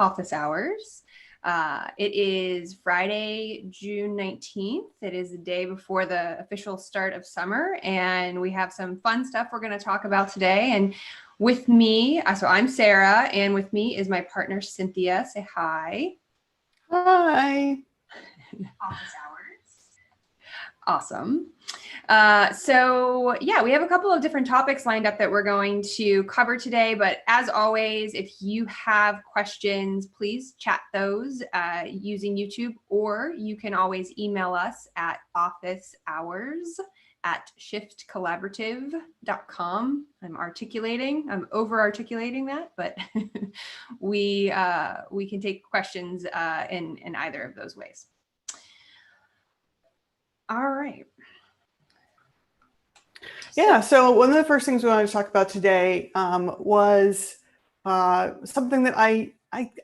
Office Hours. It is Friday, June 19th. It is the day before the official start of summer, and we have some fun stuff we're going to talk about today. And with me, so I'm Sarah, and with me is my partner, Cynthia. Say hi. Hi. Office Hours. Awesome. So yeah, we have a couple of different topics lined up that we're going to cover today, but as always, if you have questions, please chat those using YouTube, or you can always email us at officehours@shiftcollaborative.com. I'm over articulating that, but we can take questions in either of those ways. All right. Yeah, so one of the first things we wanted to talk about today was something that I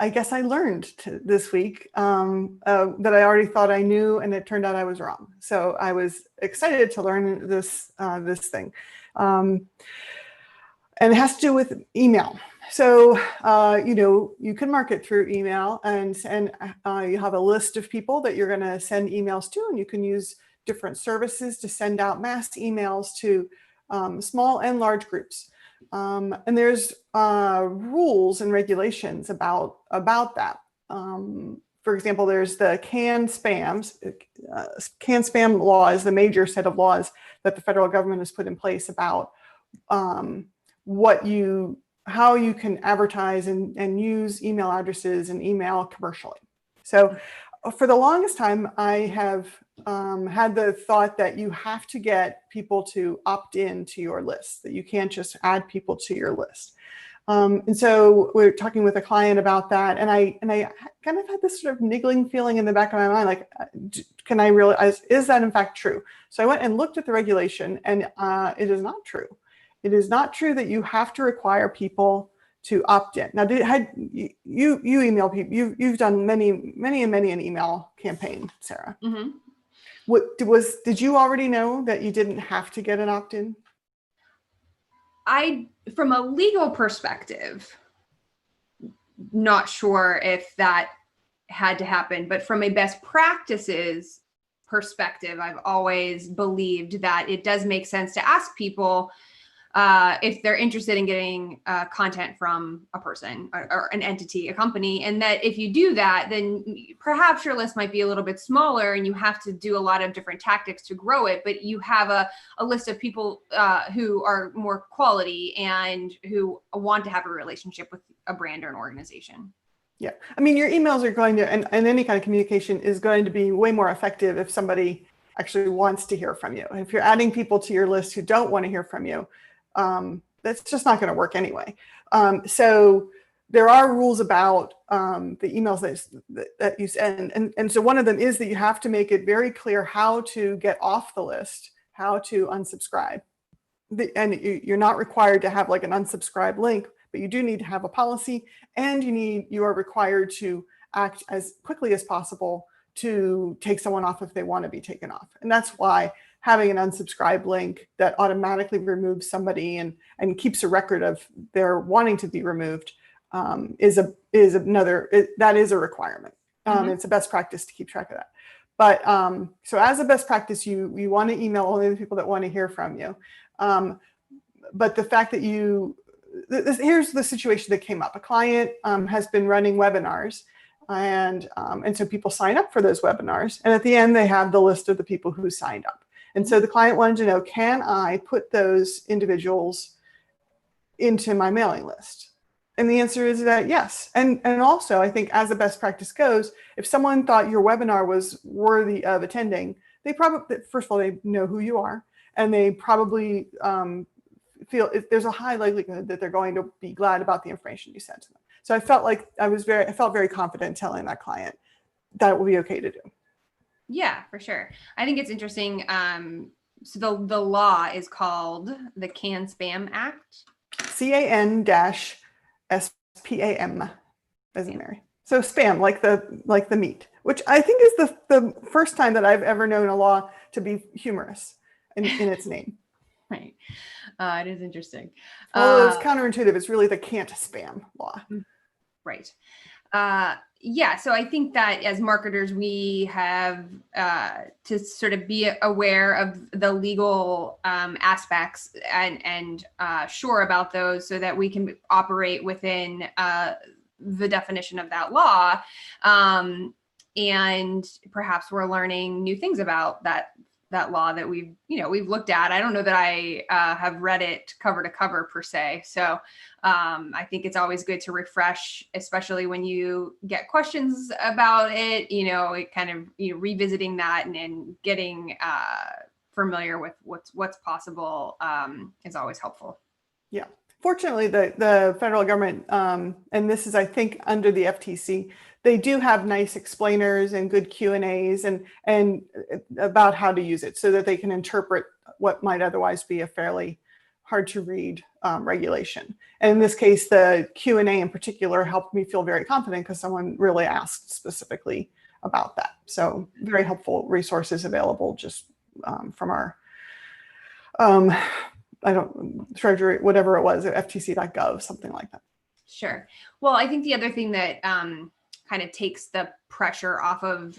guess I learned this week that I already thought I knew, and it turned out I was wrong. So I was excited to learn this thing, and it has to do with email. So you can market through email, and you have a list of people that you're going to send emails to, and you can use different services to send out mass emails to small and large groups. And there's rules and regulations about that. For example, there's the CAN spam law is the major set of laws that the federal government has put in place about how you can advertise and use email addresses and email commercially. So for the longest time, I have had the thought that you have to get people to opt in to your list, that you can't just add people to your list. And so we're talking with a client about that, and I kind of had this sort of niggling feeling in the back of my mind, like, can I realize, is that in fact true? So I went and looked at the regulation, and it is not true. It is not true that you have to require people to opt in. Now, you email people? You've done many an email campaign, Sarah. Mm-hmm. Did you already know that you didn't have to get an opt-in? From a legal perspective, not sure if that had to happen, but from a best practices perspective, I've always believed that it does make sense to ask people if they're interested in getting content from a person or an entity, a company, and that if you do that, then perhaps your list might be a little bit smaller and you have to do a lot of different tactics to grow it, but you have a list of people who are more quality and who want to have a relationship with a brand or an organization. Yeah, I mean, your emails are going to, and any kind of communication is going to be way more effective if somebody actually wants to hear from you. If you're adding people to your list who don't want to hear from you, that's just not going to work anyway. So there are rules about the emails that you send. And so one of them is that you have to make it very clear how to get off the list, how to unsubscribe. And you're not required to have like an unsubscribe link, but you do need to have a policy, and you are required to act as quickly as possible to take someone off if they want to be taken off. And that's why having an unsubscribe link that automatically removes somebody and keeps a record of their wanting to be removed is a requirement. Mm-hmm. It's a best practice to keep track of that. But so as a best practice, you want to email only the people that want to hear from you. But the fact that here's the situation that came up. A client has been running webinars, and so people sign up for those webinars, and at the end they have the list of the people who signed up. And so the client wanted to know, can I put those individuals into my mailing list? And the answer is that yes. And also, I think as a best practice goes, if someone thought your webinar was worthy of attending, they probably, first of all, they know who you are, and they probably feel there's a high likelihood that they're going to be glad about the information you sent to them. So I felt like I felt very confident telling that client that it would be okay to do. Yeah, for sure. I think it's interesting. So the law is called the CAN Spam Act. CAN-SPAM, as in Mary. So spam, like the meat, which I think is the first time that I've ever known a law to be humorous in its name. Right. It is interesting. Although it's counterintuitive. It's really the can't spam law. Right. Yeah, so I think that as marketers, we have to sort of be aware of the legal aspects and sure about those, so that we can operate within the definition of that law. And perhaps we're learning new things about that law that we've looked at. I don't know that I have read it cover to cover per se. So I think it's always good to refresh, especially when you get questions about it, it kind of, revisiting that and getting familiar with what's possible is always helpful. Yeah. Fortunately, the federal government, and this is, I think, under the FTC, they do have nice explainers and good Q&As and about how to use it, so that they can interpret what might otherwise be a fairly hard to read regulation. And in this case, the Q&A in particular helped me feel very confident, because someone really asked specifically about that. So very helpful resources available just from our Treasury, whatever it was, ftc.gov, something like that. Sure. Well, I think the other thing that kind of takes the pressure off of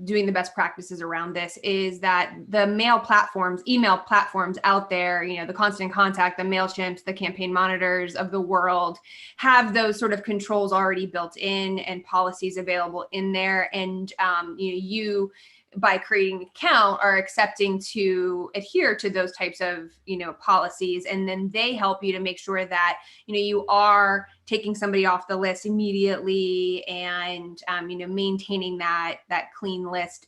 doing the best practices around this is that the email platforms out there, the Constant Contact, the MailChimps, the Campaign Monitors of the world, have those sort of controls already built in and policies available in there. And you by creating an account are accepting to adhere to those types of policies, and then they help you to make sure that you are taking somebody off the list immediately, and maintaining that clean list.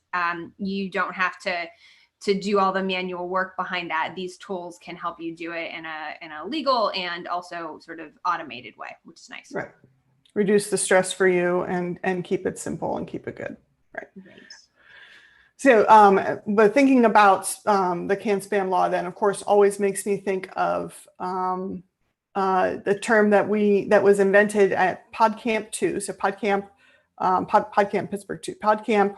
You don't have to do all the manual work behind that. These tools can help you do it in a legal and also sort of automated way, which is nice. Right. Reduce the stress for you and keep it simple and keep it good. Right. So, but thinking about the CAN-SPAM law, then of course always makes me think of the term that was invented at PodCamp 2. So PodCamp, PodCamp Pittsburgh 2. PodCamp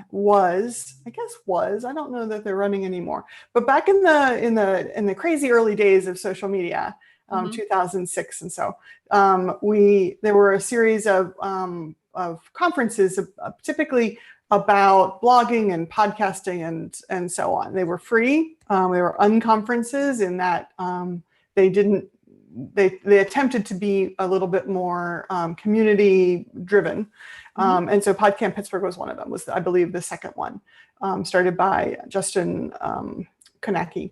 was, I don't know that they're running anymore, but back in the crazy early days of social media, 2006 and so, there were a series of conferences, typically about blogging and podcasting and so on. They were free. They were unconferences in that they attempted to be a little bit more community driven. And so PodCamp Pittsburgh was one of them, was I believe the second one, started by Justin Konecki.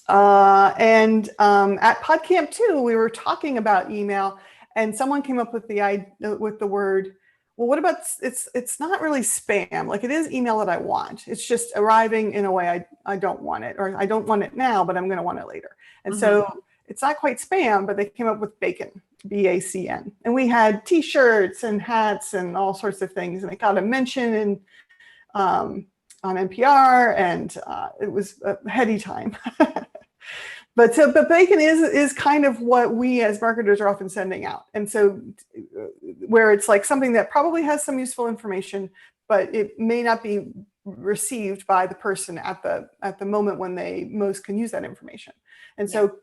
And at PodCamp 2, we were talking about email, and someone came up with the word, well, what about, it's not really spam. Like, it is email that I want. It's just arriving in a way I don't want it, or I don't want it now, but I'm going to want it later. And so it's not quite spam, but they came up with BACN, BACN. And we had T-shirts and hats and all sorts of things. And it got a mention on NPR, and it was a heady time. But BACN is kind of what we as marketers are often sending out. And so where it's like something that probably has some useful information, but it may not be received by the person at the moment when they most can use that information. And so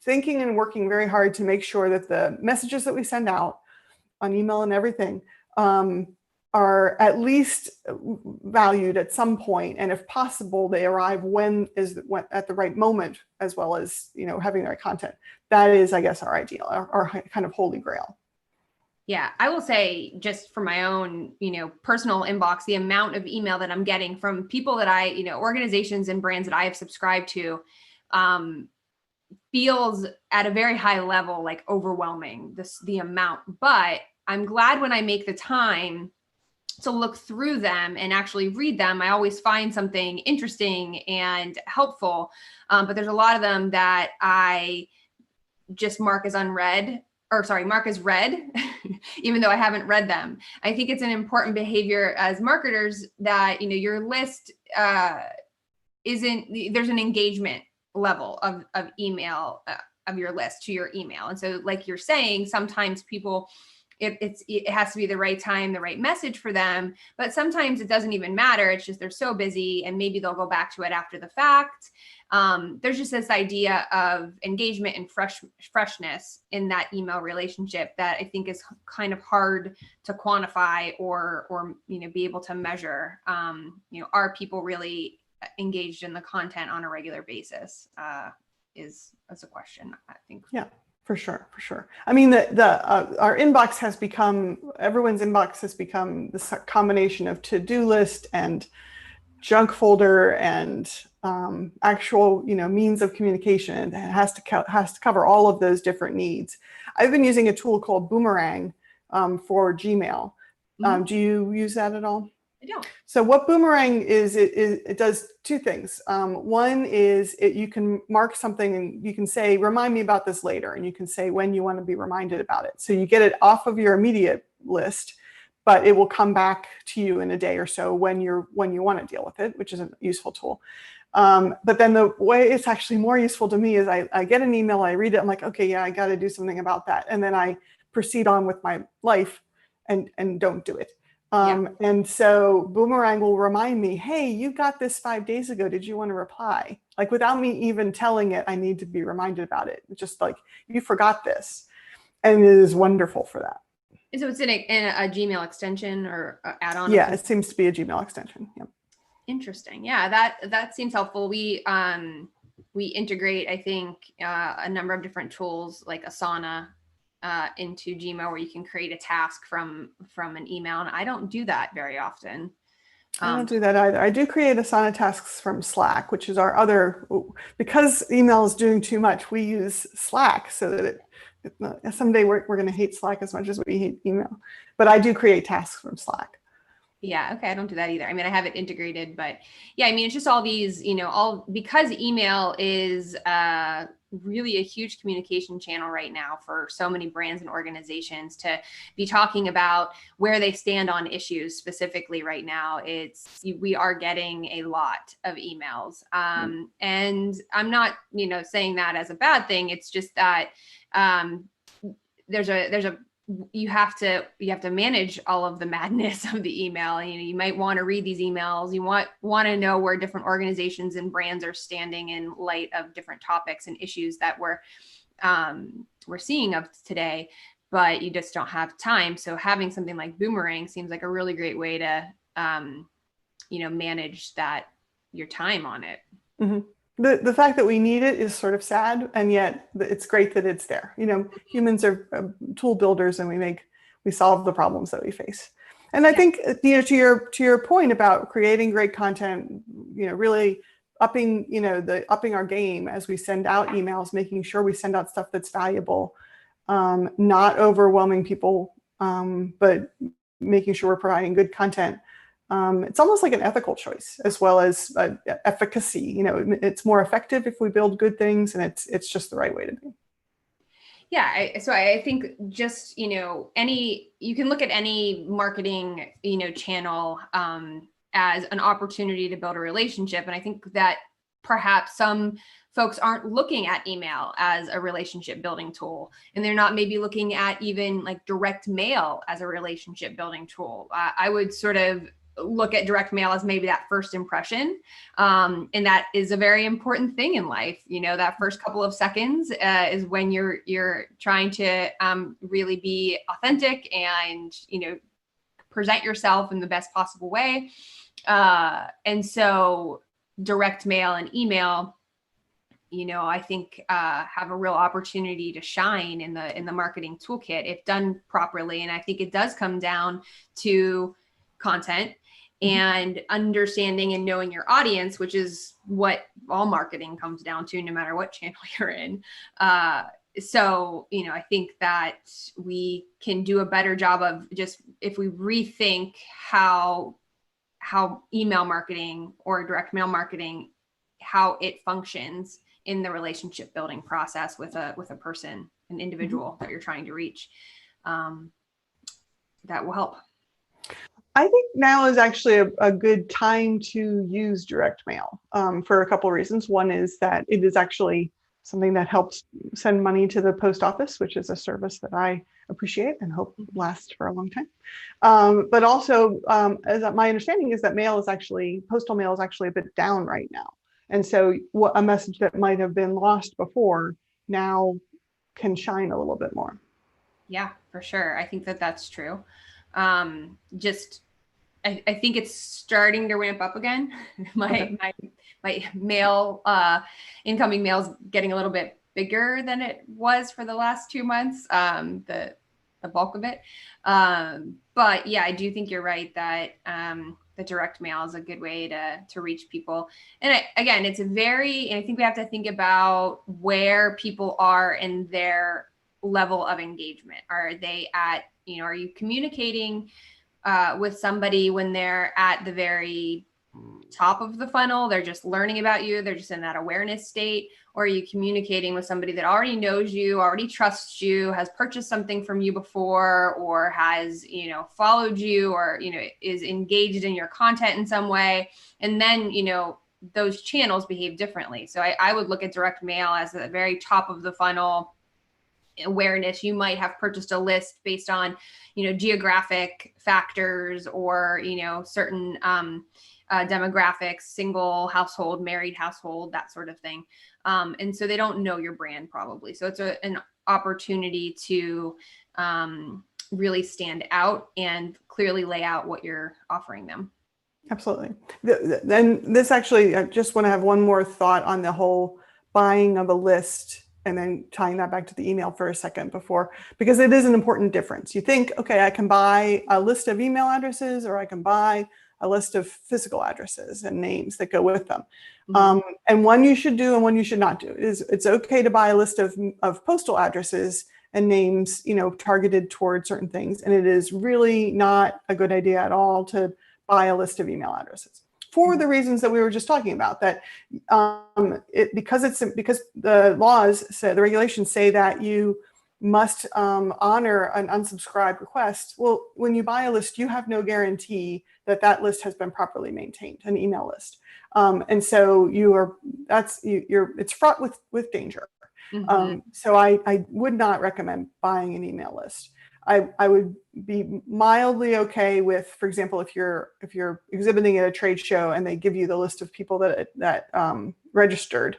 thinking and working very hard to make sure that the messages that we send out on email and everything are at least valued at some point, and if possible, they arrive at the right moment, as well as having the right content. That is, I guess, our ideal, our kind of holy grail. Yeah, I will say, just for my own, personal inbox, the amount of email that I'm getting from people that organizations and brands that I have subscribed to, feels at a very high level like overwhelming, the amount. But I'm glad when I make the time to look through them and actually read them. I always find something interesting and helpful. But there's a lot of them that I just mark as read, even though I haven't read them. I think it's an important behavior as marketers that, your list there's an engagement level of email, of your list to your email. And so, like you're saying, sometimes people it has to be the right time, the right message for them. But sometimes it doesn't even matter. It's just they're so busy, and maybe they'll go back to it after the fact. There's just this idea of engagement and freshness in that email relationship that I think is kind of hard to quantify or be able to measure. Are people really engaged in the content on a regular basis? Is a question, I think. Yeah. For sure. I mean, our inbox has become, everyone's inbox has become this combination of to-do list and junk folder and actual, means of communication. It has to cover all of those different needs. I've been using a tool called Boomerang for Gmail. Do you use that at all? I don't. So what Boomerang is, it does two things. One is you can mark something and you can say, remind me about this later. And you can say when you want to be reminded about it. So you get it off of your immediate list, but it will come back to you in a day or so when you want to deal with it, which is a useful tool. But then the way it's actually more useful to me is I get an email, I read it, I'm like, okay, yeah, I got to do something about that. And then I proceed on with my life and don't do it. And so Boomerang will remind me, hey, you got this 5 days ago. Did you want to reply? Like without me even telling it, I need to be reminded about it. It's just like, you forgot this. And it is wonderful for that. So it's in a Gmail extension or add-on? Yeah, it seems to be a Gmail extension. Yeah. Interesting. Yeah, that seems helpful. We integrate, I think, a number of different tools like Asana into Gmail, where you can create a task from an email, and I don't do that very often. I don't do that either. I do create Asana tasks from Slack, which is our other, because email is doing too much, we use Slack so that someday we're going to hate Slack as much as we hate email. But I do create tasks from Slack. Yeah. Okay. I don't do that either. I mean, I have it integrated, but yeah, I mean, it's just all these, because email is really a huge communication channel right now for so many brands and organizations to be talking about where they stand on issues specifically right now. We are getting a lot of emails. And I'm not, saying that as a bad thing. It's just that you have to manage all of the madness of the email. And, you might want to read these emails. You want to know where different organizations and brands are standing in light of different topics and issues that we're seeing of today, but you just don't have time. So having something like Boomerang seems like a really great way to, manage your time on it. Mm-hmm. The fact that we need it is sort of sad, and yet it's great that it's there. Humans are tool builders, and we solve the problems that we face. And I think, to your point about creating great content, really upping our game as we send out emails, making sure we send out stuff that's valuable, not overwhelming people, but making sure we're providing good content. It's almost like an ethical choice as well as efficacy. It's more effective if we build good things, and it's just the right way to be. Yeah. So I think just, you can look at any marketing, channel as an opportunity to build a relationship. And I think that perhaps some folks aren't looking at email as a relationship building tool, and they're not maybe looking at even like direct mail as a relationship building tool. I would sort of look at direct mail as maybe that first impression. And that is a very important thing in life. That first couple of seconds is when you're trying to really be authentic and, present yourself in the best possible way. And so direct mail and email, I think have a real opportunity to shine in the marketing toolkit if done properly. And I think it does come down to content and understanding and knowing your audience, which is what all marketing comes down to, no matter what channel you're in. So, I think that we can do a better job of just, if we rethink how email marketing or direct mail marketing, how it functions in the relationship building process with a person, an individual that you're trying to reach, that will help. I think now is actually a good time to use direct mail for a couple of reasons. One is that it is actually something that helps send money to the post office, which is a service that I appreciate and hope lasts for a long time. But also, as my understanding is that postal mail is actually a bit down right now. And so a message that might have been lost before now can shine a little bit more. Yeah, for sure. I think that that's true. Just, I think it's starting to ramp up again. my mail, incoming mail's getting a little bit bigger than it was for the last 2 months. The bulk of it. But yeah, I do think you're right that the direct mail is a good way to reach people. And again, I think we have to think about where people are in their level of engagement. Are they at, are you communicating with somebody when they're at the very top of the funnel? They're just learning about you. They're just in that awareness state. Or are you communicating with somebody that already knows you, already trusts you, has purchased something from you before, or has, followed you, or, is engaged in your content in some way? And then, those channels behave differently. So I would look at direct mail as the very top of the funnel awareness. You might have purchased a list based on, geographic factors, or, certain demographics, single household, married household, that sort of thing. And so they don't know your brand probably. So it's an opportunity to really stand out and clearly lay out what you're offering them. Absolutely. Then this actually, I just want to have one more thought on the whole buying of a list, and then tying that back to the email for a second because it is an important difference. You think, okay, I can buy a list of email addresses, or I can buy a list of physical addresses and names that go with them. Mm-hmm. And one you should do and one you should not do. It's okay to buy a list of postal addresses and names, targeted towards certain things. And it is really not a good idea at all to buy a list of email addresses for the reasons that we were just talking about, that because the laws say, the regulations say that you must honor an unsubscribed request. Well, when you buy a list, you have no guarantee that list has been properly maintained, an email list. And so it's fraught with danger. Mm-hmm. So I would not recommend buying an email list. I would be mildly okay with, for example, if you're exhibiting at a trade show and they give you the list of people that registered,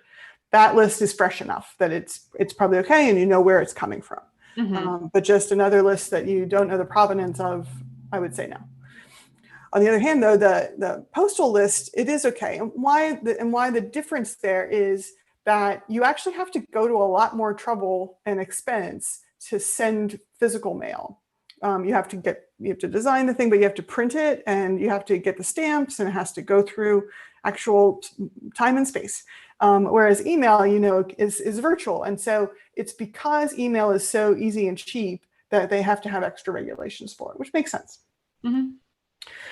that list is fresh enough that it's probably okay and you know where it's coming from. Mm-hmm. But just another list that you don't know the provenance of, I would say no. On the other hand, though, the postal list, it is okay. And why the difference there is that you actually have to go to a lot more trouble and expense to send physical mail. You have to design the thing, but you have to print it, and you have to get the stamps, and it has to go through actual time and space. Whereas email, is virtual. And so it's because email is so easy and cheap that they have to have extra regulations for it, which makes sense. Mm-hmm.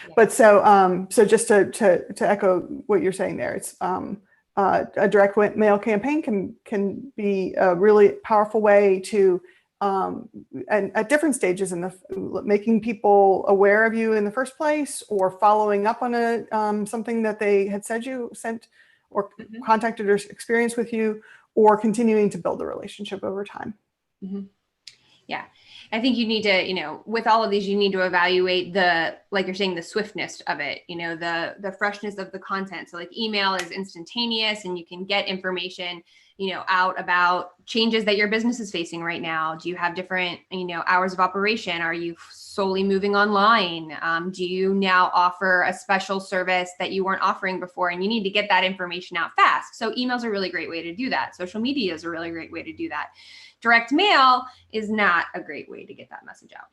Yeah. But so just to echo what you're saying there, it's a direct mail campaign can be a really powerful way to, and at different stages in making people aware of you in the first place, or following up on something that they had sent or mm-hmm. contacted or experienced with you, or continuing to build a relationship over time. Mm-hmm. Yeah. I think you need to, with all of these, you need to evaluate like you're saying, the swiftness of it, the freshness of the content. So like email is instantaneous, and you can get information, out about changes that your business is facing right now. Do you have different, hours of operation? Are you solely moving online? Do you now offer a special service that you weren't offering before? And you need to get that information out fast. So email's a really great way to do that. Social media is a really great way to do that. Direct mail is not a great way to get that message out.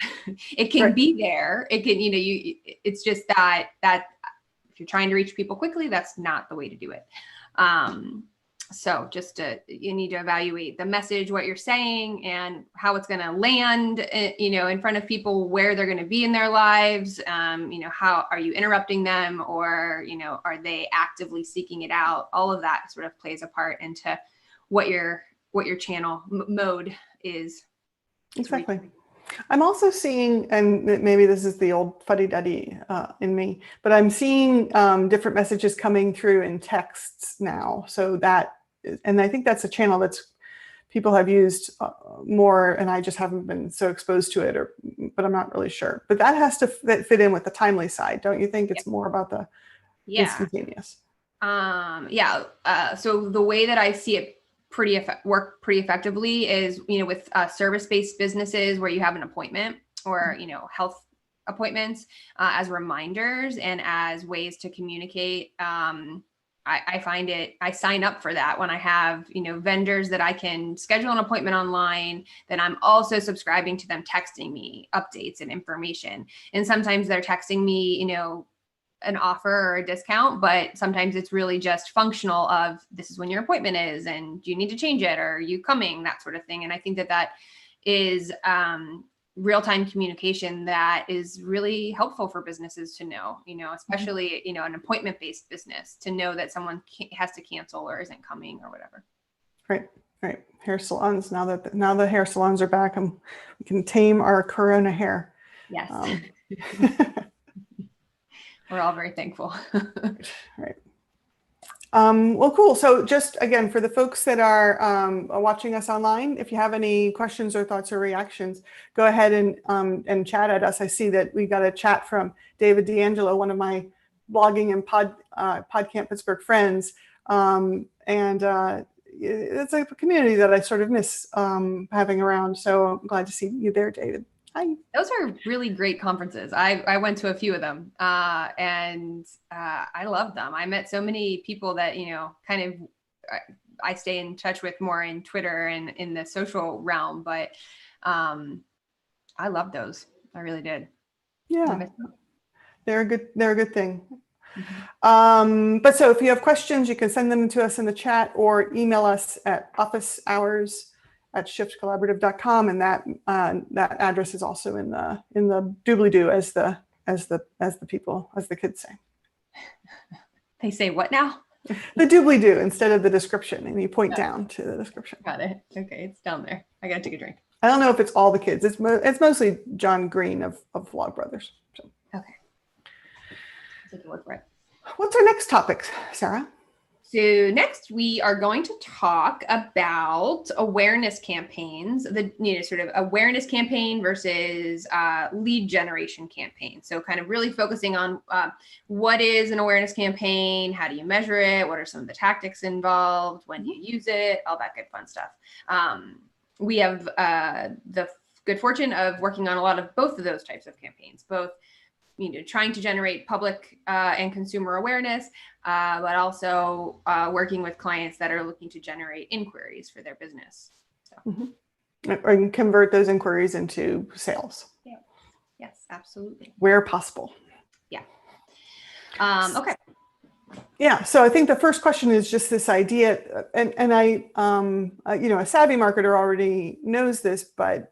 It can be there. It can, it's just that if you're trying to reach people quickly, that's not the way to do it. So you need to evaluate the message, what you're saying, and how it's going to land, in front of people, where they're going to be in their lives. How are you interrupting them, or, are they actively seeking it out? All of that sort of plays a part into what your channel mode is. Exactly. I'm also seeing, and maybe this is the old fuddy-duddy in me, but I'm seeing different messages coming through in texts now. So and I think that's a channel people have used more, and I just haven't been so exposed to it, but I'm not really sure. But that has to fit in with the timely side, don't you think? It's more about the instantaneous. So the way that I see it work pretty effectively is, with service-based businesses where you have an appointment or, health appointments as reminders and as ways to communicate. I find I sign up for that when I have, vendors that I can schedule an appointment online, then I'm also subscribing to them texting me updates and information. And sometimes they're texting me, an offer or a discount, but sometimes it's really just functional of this is when your appointment is and do you need to change it or are you coming, that sort of thing. And I think that is real-time communication that is really helpful for businesses to know, especially, an appointment-based business, to know that someone has to cancel or isn't coming or whatever. Right. Hair salons. Now the hair salons are back, and we can tame our corona hair. Yes. We're all very thankful. Right. Well, cool. So just again, for the folks that are watching us online, if you have any questions or thoughts or reactions, go ahead and chat at us. I see that we got a chat from David D'Angelo, one of my blogging and PodCamp Pittsburgh friends. It's a community that I sort of miss having around. So I'm glad to see you there, David. Hi. Those are really great conferences. I went to a few of them and I love them. I met so many people that, I stay in touch with more in Twitter and in the social realm, but I love those. I really did. Yeah, they're a good thing. Mm-hmm. But so if you have questions, you can send them to us in the chat or email us at officehours@shiftcollaborative.com, and that address is also in the doobly-doo, as the kids say. They say what now? The doobly-doo instead of the description, and you point down to the description. Got it. Okay, it's down there. I gotta take a drink. I don't know if it's all the kids. It's mostly John Green of Vlogbrothers. So. Okay. Take a look right. What's our next topic, Sarah? So next we are going to talk about awareness campaigns, the sort of awareness campaign versus lead generation campaign. So kind of really focusing on what is an awareness campaign, how do you measure it, what are some of the tactics involved, when do you use it, all that good fun stuff. We have the good fortune of working on a lot of both of those types of campaigns, both trying to generate public and consumer awareness, but also working with clients that are looking to generate inquiries for their business. So. Mm-hmm. Or convert those inquiries into sales. Yeah. Yes, absolutely. Where possible. Yeah. Okay. Yeah. So I think the first question is just this idea, and I, a savvy marketer already knows this, but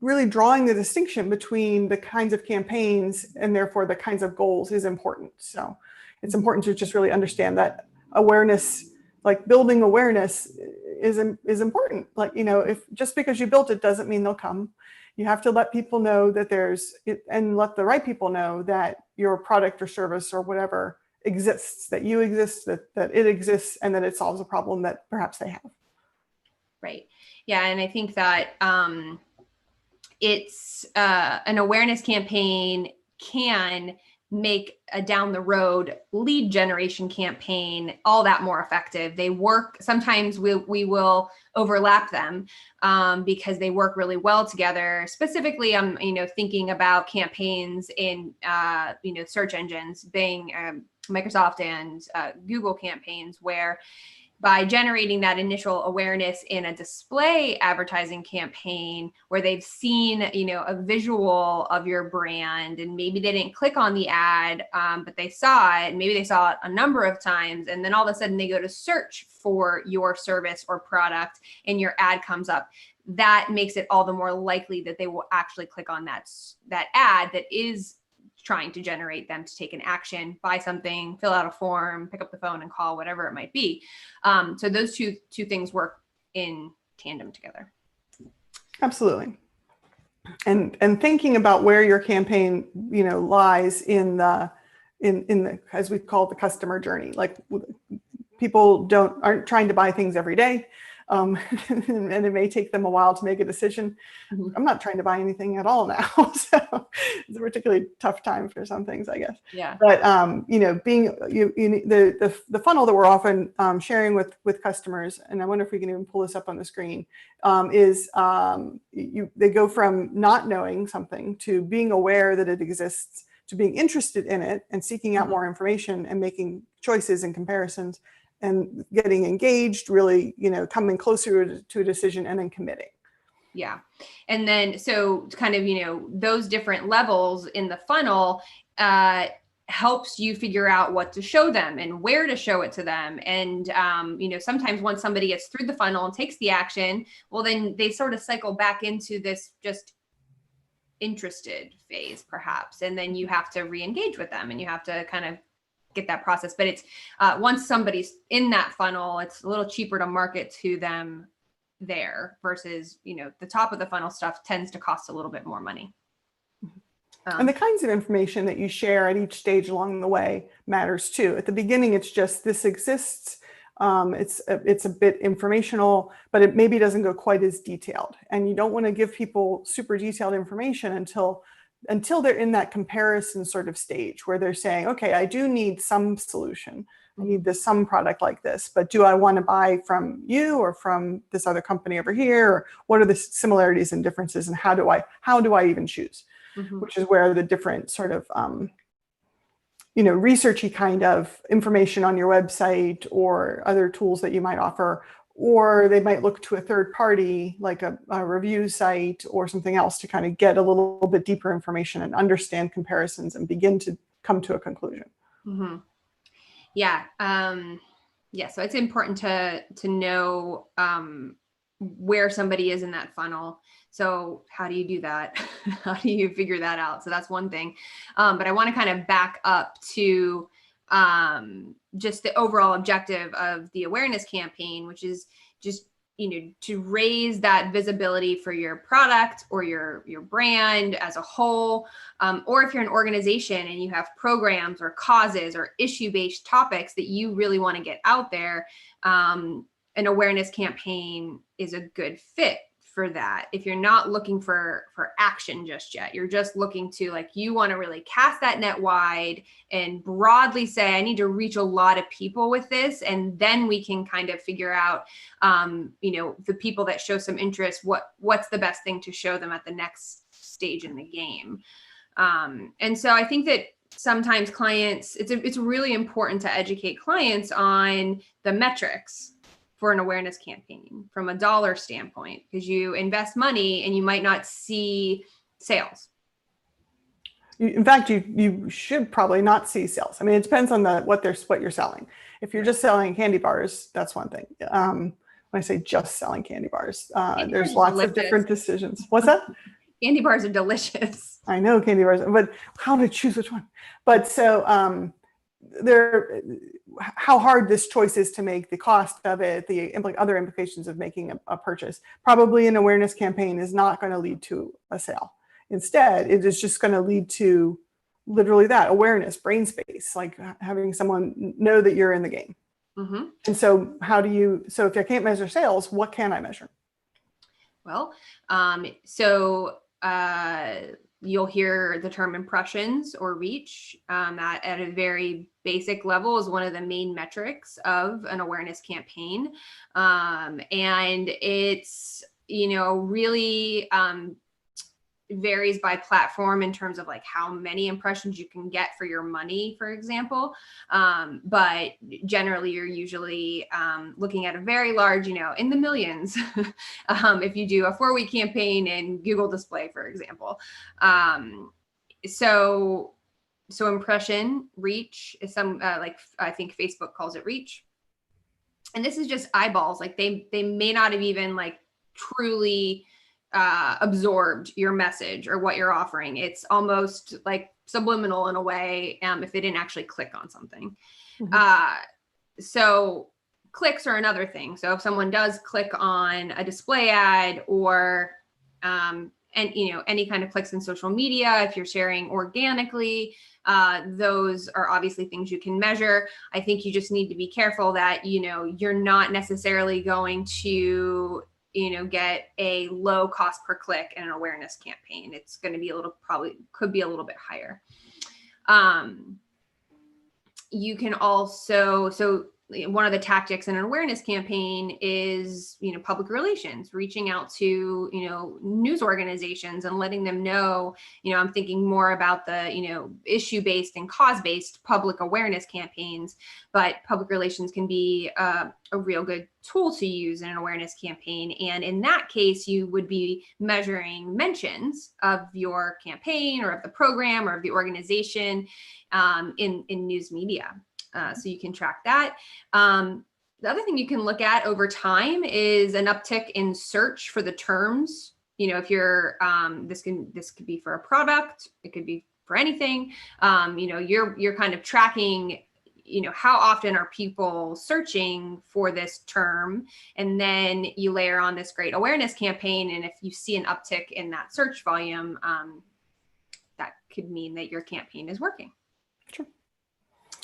really drawing the distinction between the kinds of campaigns and therefore the kinds of goals is important. So it's important to just really understand that awareness, like building awareness is important. Like, if just because you built it doesn't mean they'll come. You have to let people know that and let the right people know that your product or service or whatever exists, that you exist, that it exists, and that it solves a problem that perhaps they have. Right. Yeah. And I think that, it's an awareness campaign can make a down the road lead generation campaign all that more effective. They work, sometimes we will overlap them because they work really well together. Specifically, I'm thinking about campaigns in search engines, Bing, Microsoft, and Google campaigns, where by generating that initial awareness in a display advertising campaign where they've seen, a visual of your brand, and maybe they didn't click on the ad, but they saw it, and maybe they saw it a number of times, and then all of a sudden they go to search for your service or product and your ad comes up. That makes it all the more likely that they will actually click on that ad that is trying to generate them to take an action, buy something, fill out a form, pick up the phone and call, whatever it might be. So those two things work in tandem together. Absolutely. And thinking about where your campaign, lies in the, as we call it, the customer journey. Like, people aren't trying to buy things every day. and it may take them a while to make a decision. Mhm. I'm not trying to buy anything at all now, so it's a particularly tough time for some things, I guess. Yeah. But being the funnel that we're often sharing with customers, and I wonder if we can even pull this up on the screen, is they go from not knowing something to being aware that it exists, to being interested in it and seeking out more information and making choices and comparisons and getting engaged, really, coming closer to a decision and then committing. Yeah. And then, so kind of, those different levels in the funnel helps you figure out what to show them and where to show it to them. And, sometimes once somebody gets through the funnel and takes the action, well, then they sort of cycle back into this just interested phase, perhaps. And then you have to re-engage with them and you have to kind of get that process. But it's once somebody's in that funnel, it's a little cheaper to market to them there versus, the top of the funnel stuff tends to cost a little bit more money. And the kinds of information that you share at each stage along the way matters too. At the beginning, it's just this exists. It's a bit informational, but it maybe doesn't go quite as detailed. And you don't want to give people super detailed information until they're in that comparison sort of stage where they're saying, okay, I do need some solution. I need some product like this, but do I want to buy from you or from this other company over here? Or what are the similarities and differences, and how do I even choose? Mm-hmm. Which is where the different sort of researchy kind of information on your website or other tools that you might offer, or they might look to a third party like a review site or something else to kind of get a little bit deeper information and understand comparisons and begin to come to a conclusion. Mm-hmm. Yeah. So it's important to know where somebody is in that funnel. So how do you do that? How do you figure that out? So that's one thing. But I want to kind of back up to just the overall objective of the awareness campaign, which is just, to raise that visibility for your product or your brand as a whole. Or if you're an organization and you have programs or causes or issue-based topics that you really want to get out there, an awareness campaign is a good fit for that. If you're not looking for action just yet, you're just looking to you want to really cast that net wide and broadly say, I need to reach a lot of people with this. And then we can kind of figure out, the people that show some interest, what's the best thing to show them at the next stage in the game. And so I think that sometimes clients, it's really important to educate clients on the metrics for an awareness campaign from a dollar standpoint, because you invest money and you might not see sales. In fact, you should probably not see sales. I mean, it depends on what you're selling. If you're just selling candy bars, that's one thing. When I say just selling candy bars, there's lots of different decisions. What's that? Candy bars are delicious. I know candy bars, but how to choose which one? But so how hard this choice is to make, the cost of it, the other implications of making a purchase. Probably an awareness campaign is not going to lead to a sale. Instead, it is just going to lead to literally that awareness, brain space, like having someone know that you're in the game. Mm-hmm. And so so if I can't measure sales, what can I measure? Well, you'll hear the term impressions or reach. That at a very basic level is one of the main metrics of an awareness campaign. And it's, really varies by platform in terms of how many impressions you can get for your money, for example. But generally you're usually looking at a very large, in the millions, if you do a 4-week campaign in Google display, for example. So impression reach is I think Facebook calls it reach. And this is just eyeballs. They may not have even truly absorbed your message or what you're offering. It's almost subliminal in a way, if they didn't actually click on something. Mm-hmm. So clicks are another thing. So if someone does click on a display ad or and any kind of clicks in social media, if you're sharing organically, those are obviously things you can measure. I think you just need to be careful that you're not necessarily going to get a low cost per click in an awareness campaign. It's going to be could be a little bit higher. You can also, one of the tactics in an awareness campaign is, public relations, reaching out to, news organizations and letting them know, I'm thinking more about the, issue-based and cause-based public awareness campaigns, but public relations can be a real good tool to use in an awareness campaign. And in that case, you would be measuring mentions of your campaign or of the program or of the organization in news media. So you can track that. The other thing you can look at over time is an uptick in search for the terms. If you're, this could be for a product, it could be for anything. You're kind of tracking, how often are people searching for this term, and then you layer on this great awareness campaign. And if you see an uptick in that search volume, that could mean that your campaign is working. Sure.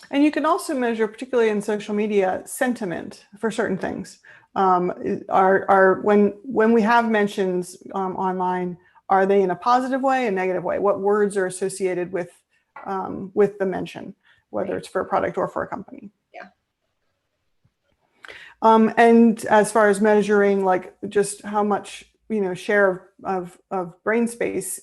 And you can also measure, particularly in social media, sentiment for certain things. When we have mentions online, are they in a positive way, a negative way? What words are associated with the mention, whether it's for a product or for a company? Yeah. And as far as measuring, like just how much share of brain space,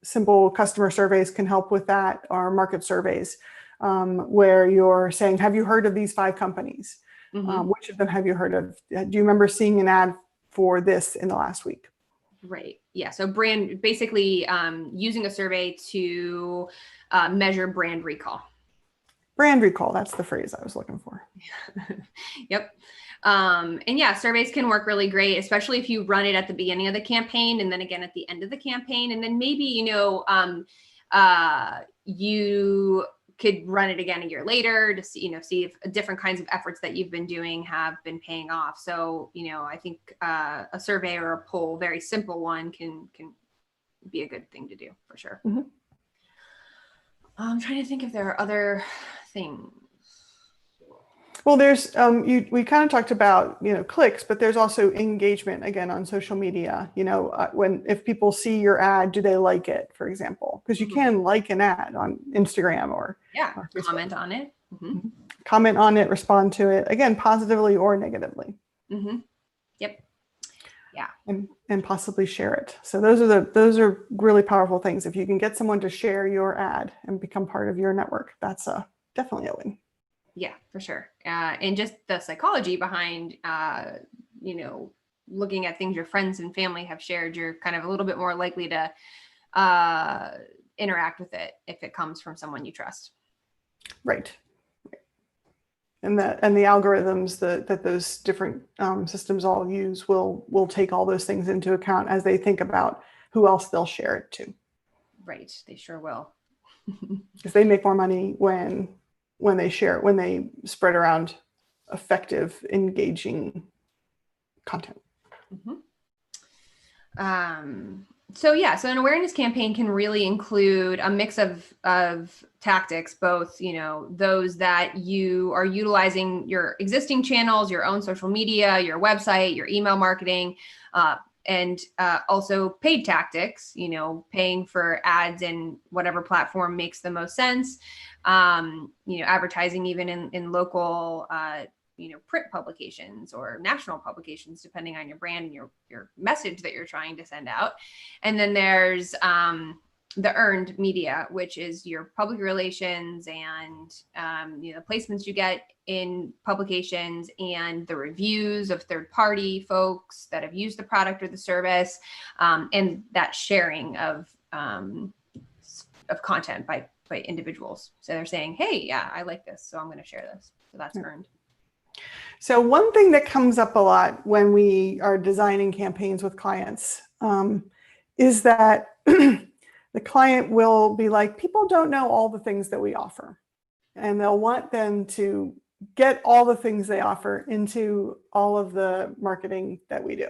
simple customer surveys can help with that, or market surveys, where you're saying, have you heard of these 5 companies? Mm-hmm. Which of them have you heard of? Do you remember seeing an ad for this in the last week? Right. Yeah. So basically using a survey to measure brand recall. Brand recall, that's the phrase I was looking for. Yep. And yeah, surveys can work really great, especially if you run it at the beginning of the campaign and then again at the end of the campaign. And then maybe, you could run it again a year later to see if different kinds of efforts that you've been doing have been paying off. So, I think a survey or a poll, very simple one, can be a good thing to do for sure. Mm-hmm. I'm trying to think if there are other things. Well, there's we kind of talked about clicks, but there's also engagement again on social media. If people see your ad, do they like it, for example? Because you can like an ad on Instagram or comment on it. Mm-hmm. Comment on it, respond to it, again, positively or negatively. Mm-hmm. Yep. Yeah. And possibly share it. So those are really powerful things. If you can get someone to share your ad and become part of your network, that's definitely a win. Yeah, for sure. And just the psychology behind, looking at things your friends and family have shared, you're kind of a little bit more likely to interact with it if it comes from someone you trust. Right. And the algorithms that those different systems all use will take all those things into account as they think about who else they'll share it to. Right. They sure will. Because they make more money when they spread around effective, engaging content. Mm-hmm. So an awareness campaign can really include a mix of tactics, both, those that you are utilizing your existing channels, your own social media, your website, your email marketing, and also paid tactics, paying for ads in whatever platform makes the most sense. Advertising even in local, print publications or national publications, depending on your brand and your message that you're trying to send out. And then there's the earned media, which is your public relations and the placements you get in publications and the reviews of third-party folks that have used the product or the service, and that sharing of content by individuals. So they're saying, hey, yeah, I like this, so I'm going to share this. So that's earned. So one thing that comes up a lot when we are designing campaigns with clients is that the client will be like, people don't know all the things that we offer. And they'll want them to get all the things they offer into all of the marketing that we do.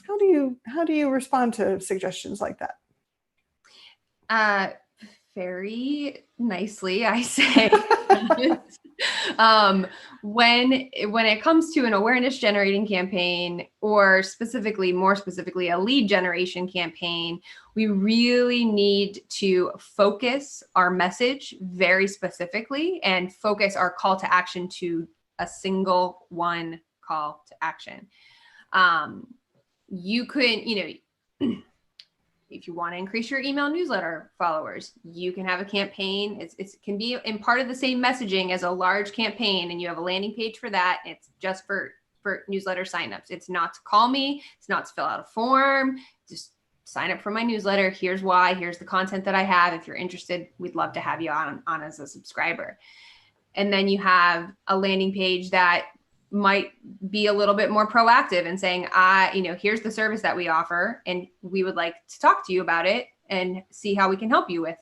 how do you respond to suggestions like that? Very nicely, I say. When it comes to an awareness generating campaign, or more specifically, a lead generation campaign, we really need to focus our message very specifically and focus our call to action to a single one call to action. You could, if you want to increase your email newsletter followers, you can have a campaign. It can be in part of the same messaging as a large campaign, and you have a landing page for that. It's just for newsletter signups. It's not to call me. It's not to fill out a form. Just sign up for my newsletter. Here's why. Here's the content that I have. If you're interested, we'd love to have you on as a subscriber. And then you have a landing page that might be a little bit more proactive and saying, here's the service that we offer, and we would like to talk to you about it and see how we can help you with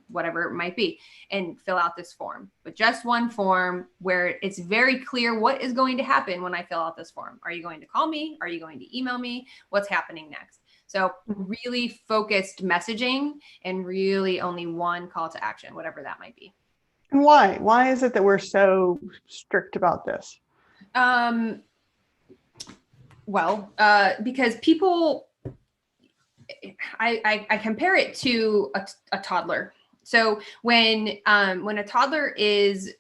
whatever it might be, and fill out this form. But just one form where it's very clear what is going to happen when I fill out this form. Are you going to call me? Are you going to email me? What's happening next? So really focused messaging, and really only one call to action, whatever that might be. And why? Why is it that we're so strict about this? Because people, I compare it to a toddler. So when a toddler is,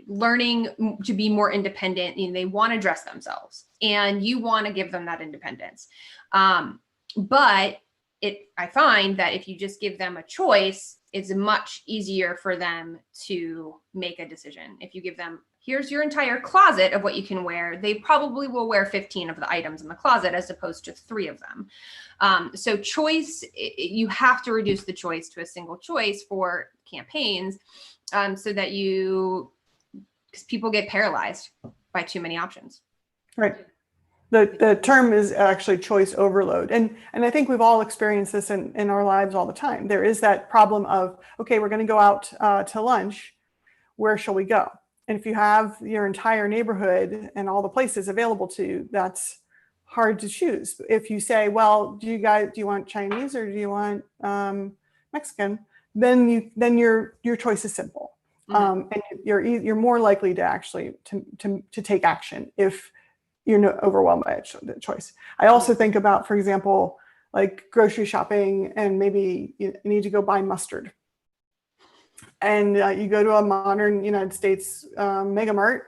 learning to be more independent, they want to dress themselves, and you want to give them that independence. But I find that if you just give them a choice, it's much easier for them to make a decision. If you give them, here's your entire closet of what you can wear, they probably will wear 15 of the items in the closet as opposed to 3 of them. So choice, you have to reduce the choice to a single choice for campaigns, so that because people get paralyzed by too many options. Right. The term is actually choice overload. And I think we've all experienced this in our lives all the time. There is that problem of, okay, we're going to go out to lunch. Where shall we go? And if you have your entire neighborhood and all the places available to you, that's hard to choose. If you say, well, do you want Chinese or do you want Mexican? Then your choice is simple. And you're more likely to actually to take action if you're not overwhelmed by the choice. I also think about, for example, like grocery shopping, and maybe you need to go buy mustard. And you go to a modern United States mega mart,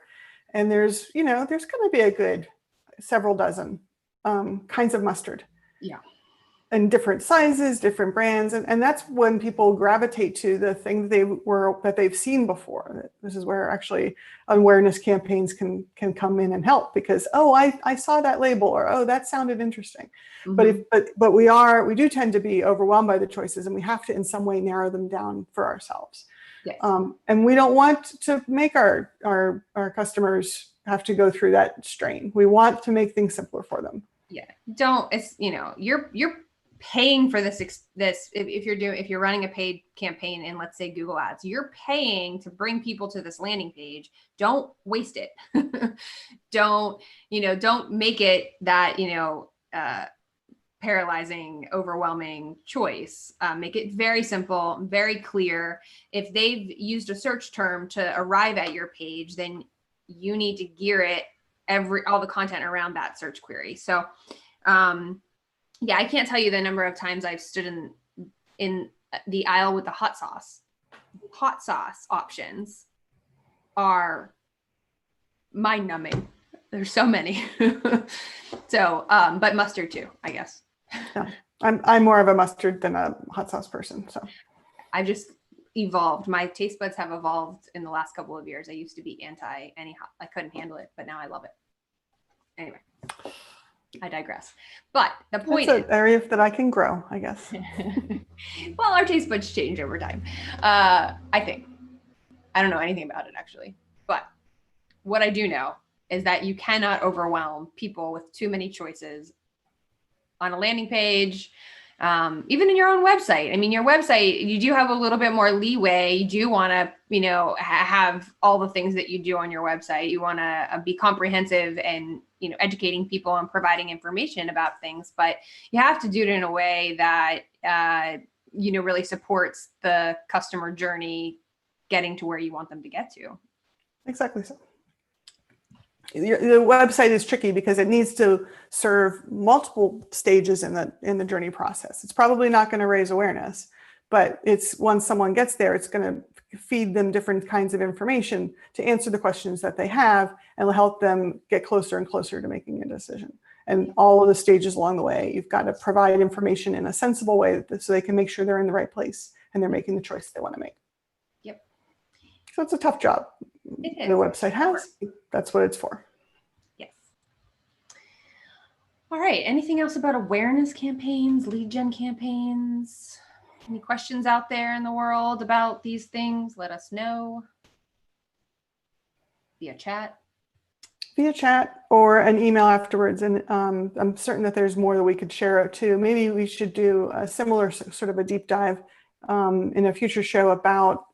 and there's going to be a good several dozen kinds of mustard. Yeah. And different sizes, different brands. And that's when people gravitate to the thing that they've seen before. This is where actually awareness campaigns can come in and help, because, I saw that label, or, that sounded interesting. Mm-hmm. But we do tend to be overwhelmed by the choices, and we have to in some way narrow them down for ourselves. Yes. And we don't want to make our customers have to go through that strain. We want to make things simpler for them. Yeah. You're paying for this if you're running a paid campaign in, let's say, Google Ads, you're paying to bring people to this landing page. Don't waste it. Don't make it that paralyzing, overwhelming choice. Make it very simple, very clear. If they've used a search term to arrive at your page, then you need to gear it all the content around that search query. So yeah, I can't tell you the number of times I've stood in the aisle with the hot sauce. Hot sauce options are mind-numbing. There's so many. So, but mustard too, I guess. Yeah. I'm more of a mustard than a hot sauce person. So I've just evolved. My taste buds have evolved in the last couple of years. I used to be anti any hot. I couldn't handle it, but now I love it. Anyway. I digress. But the point is an area that I can grow, I guess. Well, our taste buds change over time. I think. I don't know anything about it, actually. But what I do know is that you cannot overwhelm people with too many choices on a landing page, Even in your own website. I mean, your website, you do have a little bit more leeway. You do want to, have all the things that you do on your website. You want to be comprehensive and, educating people and providing information about things, but you have to do it in a way that, really supports the customer journey getting to where you want them to get to. Exactly so. The website is tricky because it needs to serve multiple stages in the journey process. It's probably not going to raise awareness, but it's once someone gets there, it's going to feed them different kinds of information to answer the questions that they have, and will help them get closer and closer to making a decision. And all of the stages along the way, you've got to provide information in a sensible way so they can make sure they're in the right place and they're making the choice they want to make. Yep. So it's a tough job. It is. The website has. That's what it's for. Yes. All right. Anything else about awareness campaigns, lead gen campaigns? Any questions out there in the world about these things? Let us know via chat. Via chat or an email afterwards. And I'm certain that there's more that we could share out too. Maybe we should do a similar sort of a deep dive in a future show about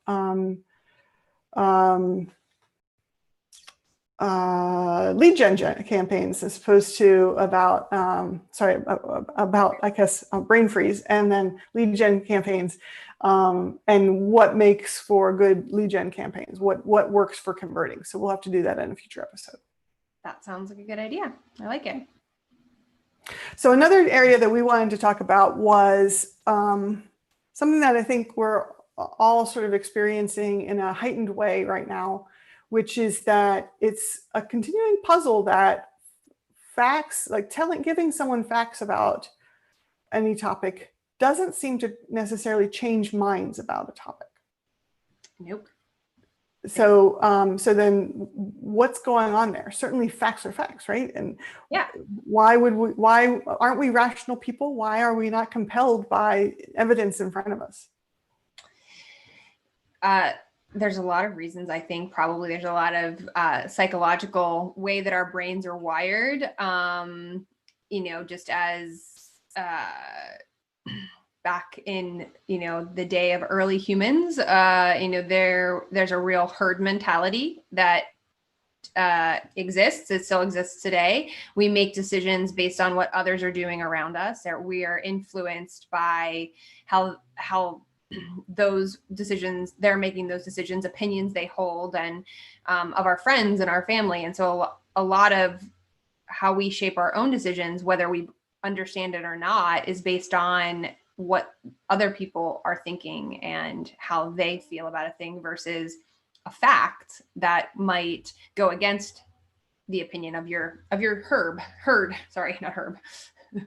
lead gen campaigns, as opposed to about I guess brain freeze, and then lead gen campaigns, and what makes for good lead gen campaigns, what works for converting. So we'll have to do that in a future episode. That sounds like a good idea. I like it. So another area that we wanted to talk about was something that I think we're all sort of experiencing in a heightened way right now, which is that it's a continuing puzzle that facts, like giving someone facts about any topic, doesn't seem to necessarily change minds about a topic. Nope. So, then what's going on there? Certainly facts are facts, right? And yeah, why aren't we rational people? Why are we not compelled by evidence in front of us? There's a lot of reasons. I think probably there's a lot of psychological way that our brains are wired. Just as back in the day of early humans, there's a real herd mentality that exists. It still exists today. We make decisions based on what others are doing around us, or we are influenced by how those decisions, they're making those decisions, opinions they hold, and of our friends and our family. And so a lot of how we shape our own decisions, whether we understand it or not, is based on what other people are thinking and how they feel about a thing versus a fact that might go against the opinion of your herd. Sorry, not herb. I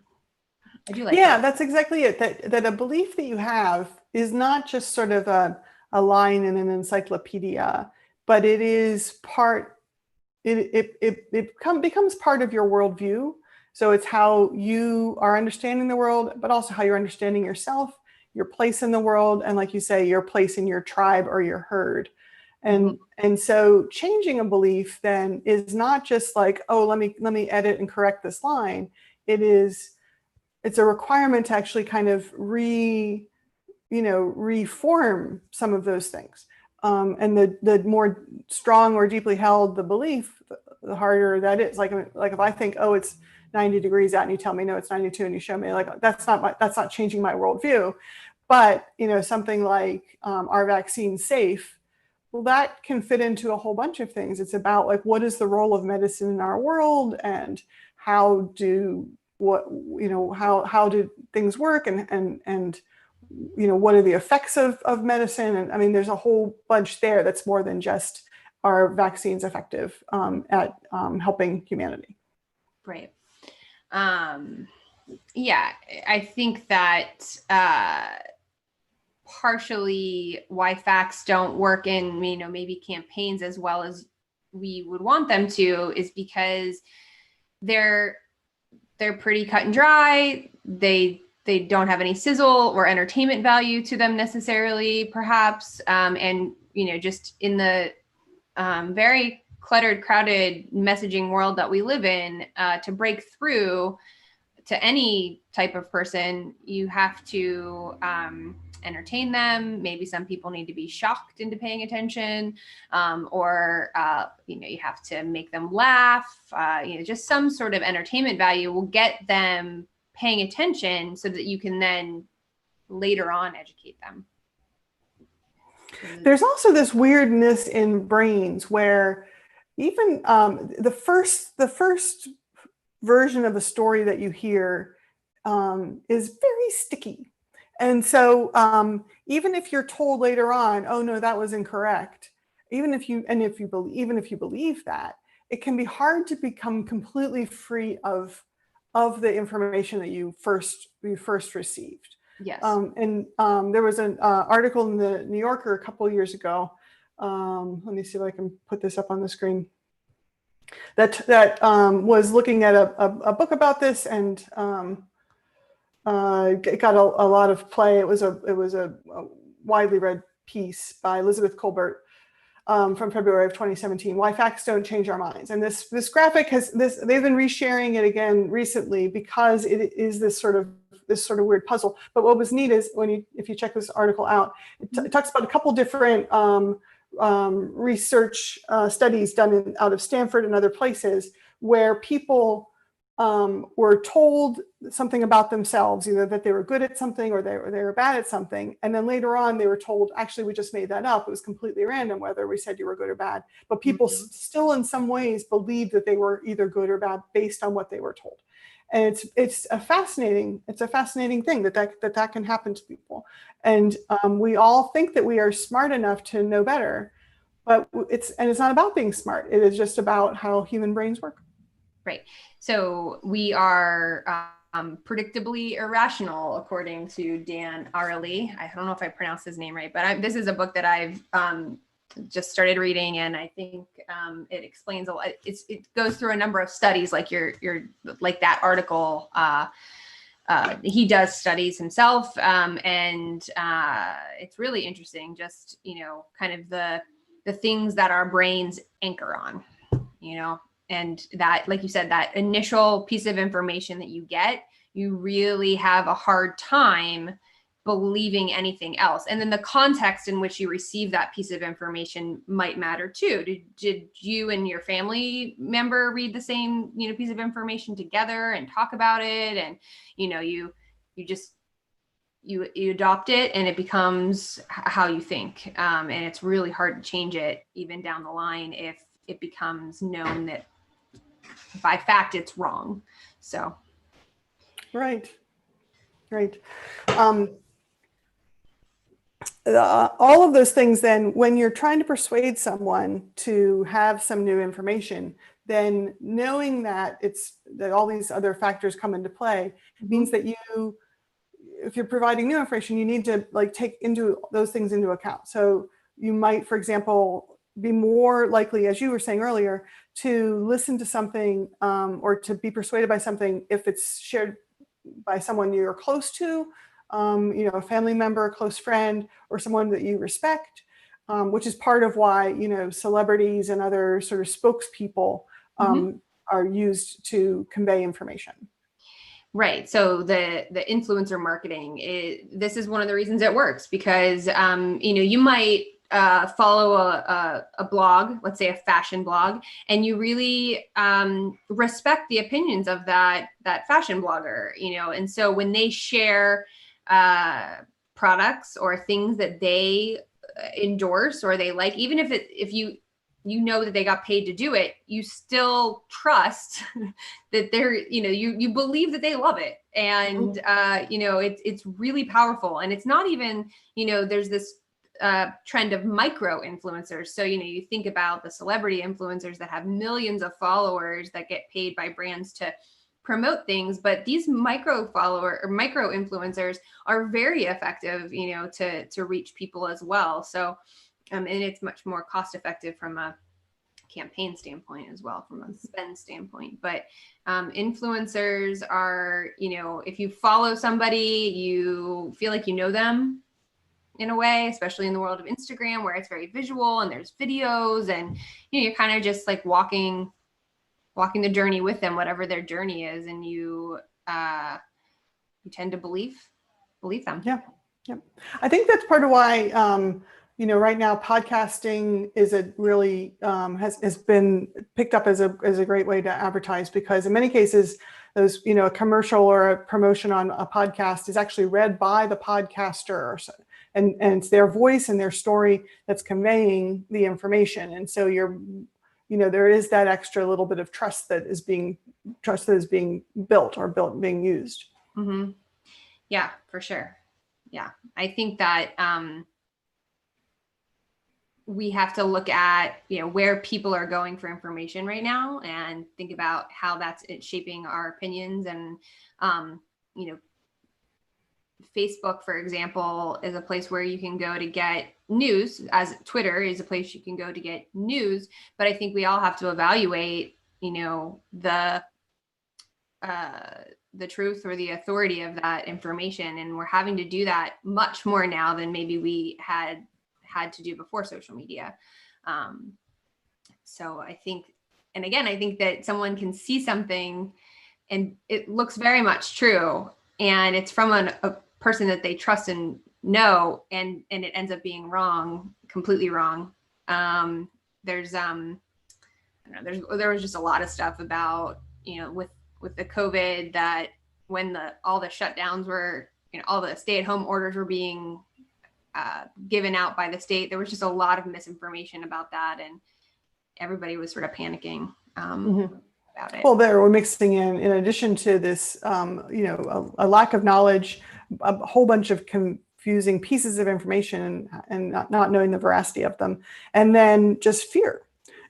do like that. That's exactly it. That a belief that you have is not just sort of a line in an encyclopedia, but it is becomes part of your worldview. So it's how you are understanding the world, but also how you're understanding yourself, your place in the world, and like you say, your place in your tribe or your herd. And so changing a belief then is not just like, oh, let me edit and correct this line. It's a requirement to actually kind of reform some of those things. And the more strong or deeply held the belief, the harder that is. Like if I think, oh, it's 90 degrees out, and you tell me no, it's 92, and you show me, like, that's not changing my worldview. But something like are vaccines safe? Well, that can fit into a whole bunch of things. It's about like, what is the role of medicine in our world, and how do things work, and what are the effects of medicine? And I mean, there's a whole bunch there that's more than just, are vaccines effective at helping humanity? Right. Yeah, I think that partially why facts don't work in maybe campaigns as well as we would want them to is because they're pretty cut and dry. They don't have any sizzle or entertainment value to them necessarily, perhaps. And just in the very cluttered, crowded messaging world that we live in, to break through to any type of person, you have to entertain them. Maybe some people need to be shocked into paying attention, or you have to make them laugh. Just some sort of entertainment value will get them paying attention, so that you can then later on educate them. There's also this weirdness in brains where even the first version of a story that you hear is very sticky. And so even if you're told later on, oh no, that was incorrect, even if you believe that, it can be hard to become completely free of the information that you first received. Yes. There was an article in the New Yorker a couple of years ago. Let me see if I can put this up on the screen. That was looking at a book about this, and it got a lot of play. It was a widely read piece by Elizabeth Colbert from February of 2017. Why facts don't change our minds. And this graphic they've been resharing it again recently, because it is this sort of weird puzzle. But what was neat is if you check this article out, it talks about a couple different research studies done out of Stanford and other places, where people were told something about themselves, either that they were good at something or they were bad at something. And then later on, they were told, actually, we just made that up. It was completely random whether we said you were good or bad. But people still in some ways believed that they were either good or bad based on what they were told. And it's a fascinating thing that can happen to people. And we all think that we are smart enough to know better, but it's not about being smart. It is just about how human brains work. Right. So we are predictably irrational, according to Dan Ariely. I don't know if I pronounced his name right, but this is a book that I've just started reading, and I think it explains a lot. It goes through a number of studies, like your like that article. He does studies himself, and it's really interesting. Just kind of the things that our brains anchor on, and that, like you said, that initial piece of information that you get, you really have a hard time believing anything else. And then the context in which you receive that piece of information might matter too. Did you and your family member read the same, piece of information together and talk about it? And, you adopt it, and it becomes how you think. And it's really hard to change it even down the line if it becomes known that by fact it's wrong. So. Right. All of those things, then, when you're trying to persuade someone to have some new information, then knowing that that all these other factors come into play means that if you're providing new information, you need to take those things into account. So you might, for example, be more likely, as you were saying earlier, to listen to something or to be persuaded by something if it's shared by someone you're close to, a family member, a close friend, or someone that you respect, which is part of why, celebrities and other sort of spokespeople are used to convey information. Right. So the influencer marketing, this is one of the reasons it works, because, you might follow a blog, let's say a fashion blog, and you really respect the opinions of that fashion blogger, and so when they share products or things that they endorse or they like, even if you that they got paid to do it, you still trust that they're, you believe that they love it. And, it's really powerful. And it's not even, there's this trend of micro influencers. So, you think about the celebrity influencers that have millions of followers that get paid by brands to promote things, but these micro influencers are very effective, to reach people as well. So, and it's much more cost effective from a campaign standpoint as well, from a spend standpoint. But influencers are, if you follow somebody, you feel like you know them in a way, especially in the world of Instagram, where it's very visual and there's videos, and you're kind of just like walking the journey with them, whatever their journey is, and you you tend to believe them. Yeah. I think that's part of why, right now podcasting is a really has been picked up as a great way to advertise, because in many cases, those, a commercial or a promotion on a podcast is actually read by the podcaster, and it's their voice and their story that's conveying the information. And so there is that extra little bit of trust that is being being used. Mm-hmm. Yeah, for sure. Yeah. I think that we have to look at, where people are going for information right now and think about how that's shaping our opinions. And, Facebook, for example, is a place where you can go to get news, as Twitter is a place you can go to get news. But I think we all have to evaluate, the truth or the authority of that information. And we're having to do that much more now than maybe we had to do before social media. So I think that someone can see something and it looks very much true, and it's from a person that they trust and know, and it ends up being wrong, completely wrong. There was just a lot of stuff about, with the COVID, that when all the shutdowns were, all the stay-at-home orders were being given out by the state, there was just a lot of misinformation about that, and everybody was sort of panicking about it. Well, we're mixing in addition to this, a lack of knowledge, a whole bunch of confusing pieces of information and not knowing the veracity of them, and then just fear,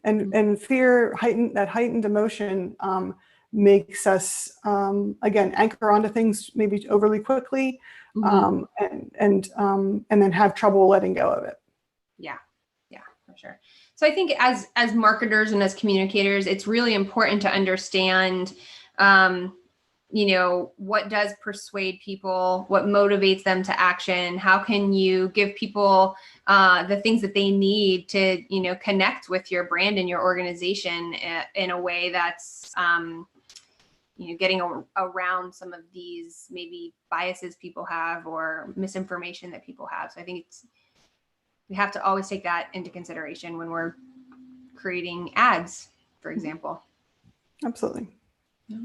and fear, heightened emotion makes us again anchor onto things maybe overly quickly, and then have trouble letting go of it. Yeah, for sure. So I think as marketers and as communicators, it's really important to understand, what does persuade people, what motivates them to action, how can you give people the things that they need to, connect with your brand and your organization in a way that's, getting around some of these maybe biases people have or misinformation that people have. So I think we have to always take that into consideration when we're creating ads, for example. Absolutely. Yeah.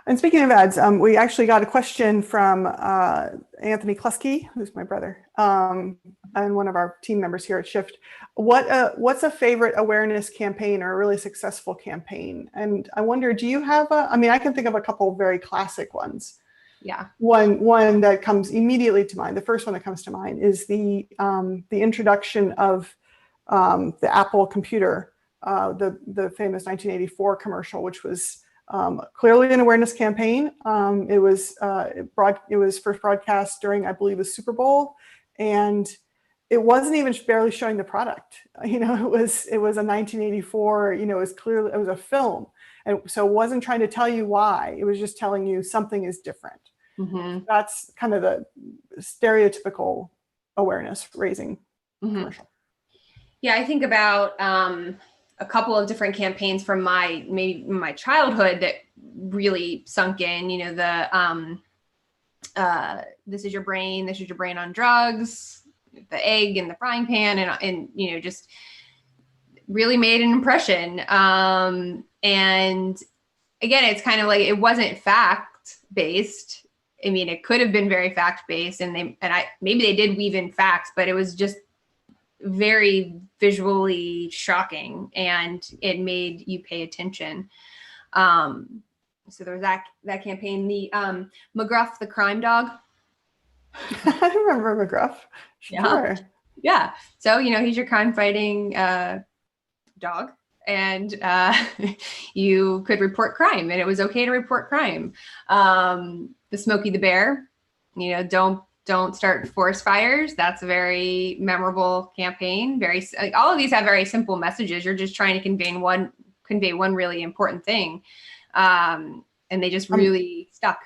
And speaking of ads, we actually got a question from Anthony Closkey, who's my brother, and one of our team members here at Shift. What's a favorite awareness campaign or a really successful campaign? And I wonder, do you have I can think of a couple of very classic ones. Yeah. One that comes immediately to mind. The first one that comes to mind is the introduction of the Apple computer, the famous 1984 commercial, which was clearly an awareness campaign. It was first broadcast during, I believe, the Super Bowl, and it wasn't even barely showing the product. It was a 1984. It was a film, and so it wasn't trying to tell you why. It was just telling you something is different. Mm-hmm. That's kind of the stereotypical awareness raising commercial. Yeah, I think about a couple of different campaigns from my childhood that really sunk in. This is your brain on drugs, the egg in the frying pan, and just really made an impression. And again, it's kind of like, it wasn't fact based. I mean, it could have been very fact based, maybe they did weave in facts, but it was just very visually shocking, and it made you pay attention. So there was that campaign. The McGruff the crime dog. I remember McGruff. Sure. Yeah. So he's your crime fighting dog, and you could report crime, and it was okay to report crime. The Smokey the Bear, don't start forest fires. That's a very memorable campaign. All of these have very simple messages. You're just trying to convey one really important thing. And they just really stuck.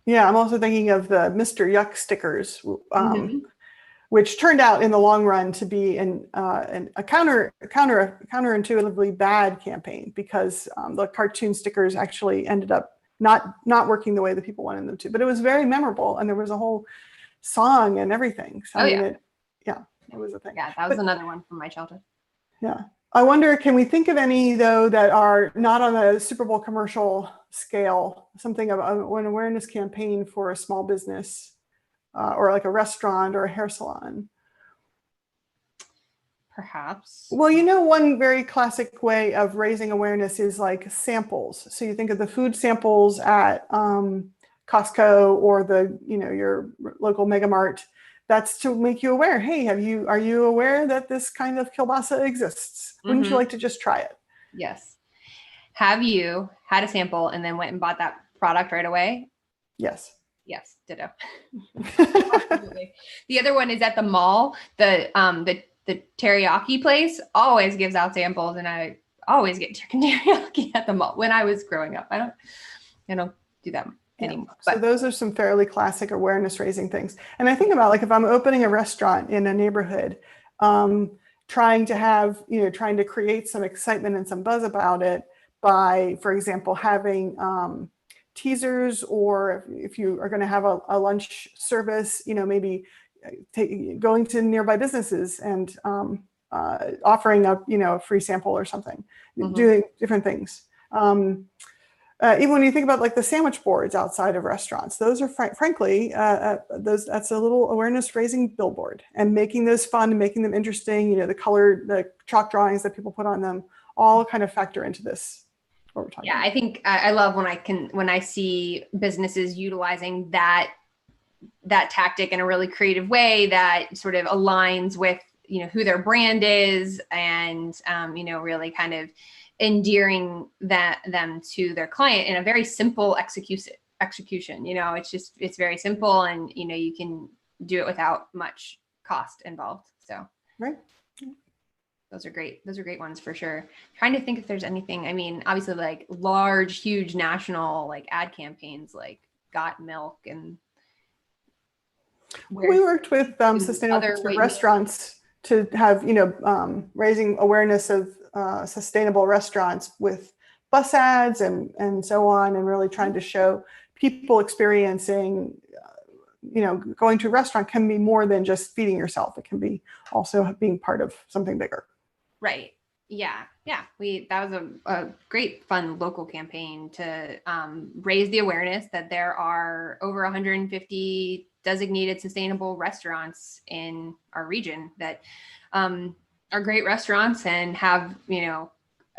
Yeah. I'm also thinking of the Mr. Yuck stickers, which turned out in the long run to be a counterintuitively bad campaign, because the cartoon stickers actually ended up not working the way that people wanted them to. But it was very memorable, and there was a whole song and everything. So I mean, it was a thing. Yeah, that was another one from my childhood. Yeah. I wonder, can we think of any, though, that are not on a Super Bowl commercial scale, something of an awareness campaign for a small business or like a restaurant or a hair salon? Perhaps. Well, you know, one very classic way of raising awareness is like samples. So you think of the food samples at Costco or your local Mega Mart. That's to make you aware. Hey, are you aware that this kind of kielbasa exists? Wouldn't you like to just try it? Yes. Have you had a sample and then went and bought that product right away? Yes. Yes, ditto. Absolutely. The other one is at the mall. The teriyaki place always gives out samples, and I always get chicken teriyaki at the mall when I was growing up. I don't do that anymore. So those are some fairly classic awareness raising things. And I think about, like, if I'm opening a restaurant in a neighborhood, trying to create some excitement and some buzz about it by, for example, having teasers, or if you are going to have a lunch service, maybe going to nearby businesses and offering a free sample or something, doing different things. Even when you think about like the sandwich boards outside of restaurants, those are frankly, that's a little awareness raising billboard, and making those fun and making them interesting. The chalk drawings that people put on them all kind of factor into this. What we're talking about. I think I love when I see businesses utilizing that tactic in a really creative way that sort of aligns with, who their brand is, and, really kind of endearing them to their client in a very simple execution. It's very simple, and, you can do it without much cost involved. So, right. Those are great ones for sure. Trying to think if there's anything, obviously like large, huge national like ad campaigns like Got Milk, and we worked with sustainable restaurants to have, raising awareness of sustainable restaurants with bus ads and so on, and really trying to show people experiencing, going to a restaurant can be more than just feeding yourself. It can be also being part of something bigger. Right. Yeah. That was a great, fun local campaign to raise the awareness that there are over 150 designated sustainable restaurants in our region that are great restaurants and have,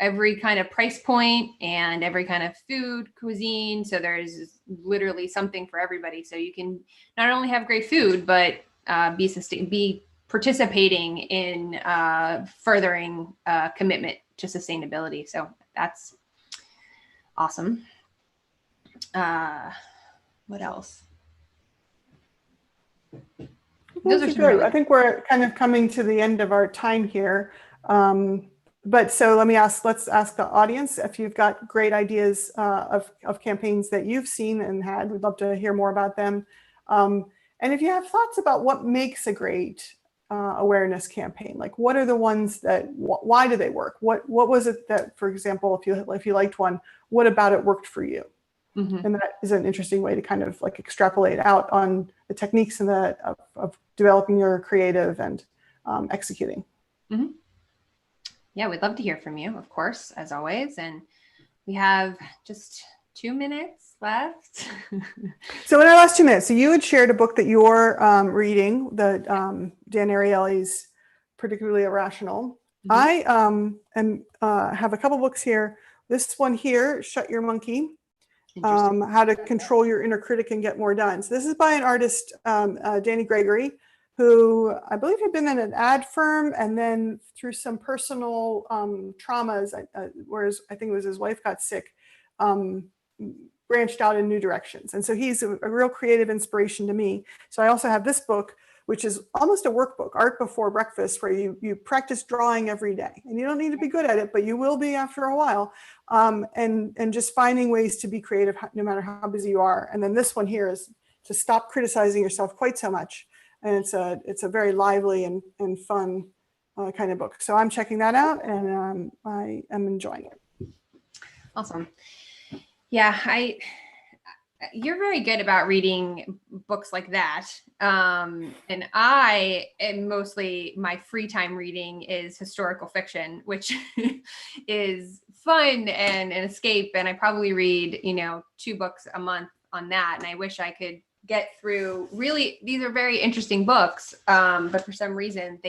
every kind of price point and every kind of food cuisine. So there's literally something for everybody. So you can not only have great food, but be participating in furthering commitment to sustainability. So that's awesome. What else? Those are good. I think we're kind of coming to the end of our time here. But so let's ask the audience if you've got great ideas of campaigns that you've seen and had. We'd love to hear more about them. And if you have thoughts about what makes a great awareness campaign, like what are the ones why do they work? What was it that, for example, if you liked one, what about it worked for you? Mm-hmm. And that is an interesting way to kind of like extrapolate out on the techniques and of developing your creative and executing. Mm-hmm. Yeah, we'd love to hear from you, of course, as always. And we have just 2 minutes left. So in our last 2 minutes, so you had shared a book that you're reading, Dan Ariely's Particularly Irrational. Mm-hmm. I have a couple books here. This one here, Shut Your Monkey, How to Control Your Inner Critic and Get More Done. So this is by an artist, Danny Gregory, who I believe had been in an ad firm, and then through some personal traumas, whereas I think it was his wife got sick, branched out in new directions. And so he's a real creative inspiration to me. So I also have this book, which is almost a workbook, Art Before Breakfast, where you practice drawing every day. And you don't need to be good at it, but you will be after a while. And just finding ways to be creative no matter how busy you are. And then this one here is to stop criticizing yourself quite so much. And it's a very lively and fun kind of book. So I'm checking that out, and I am enjoying it. Awesome. Yeah, You're very good about reading books like that. And I am mostly, my free time reading is historical fiction, which is fun and an escape. And I probably read, 2 books a month on that. And I wish I could get through, really, these are very interesting books. But for some reason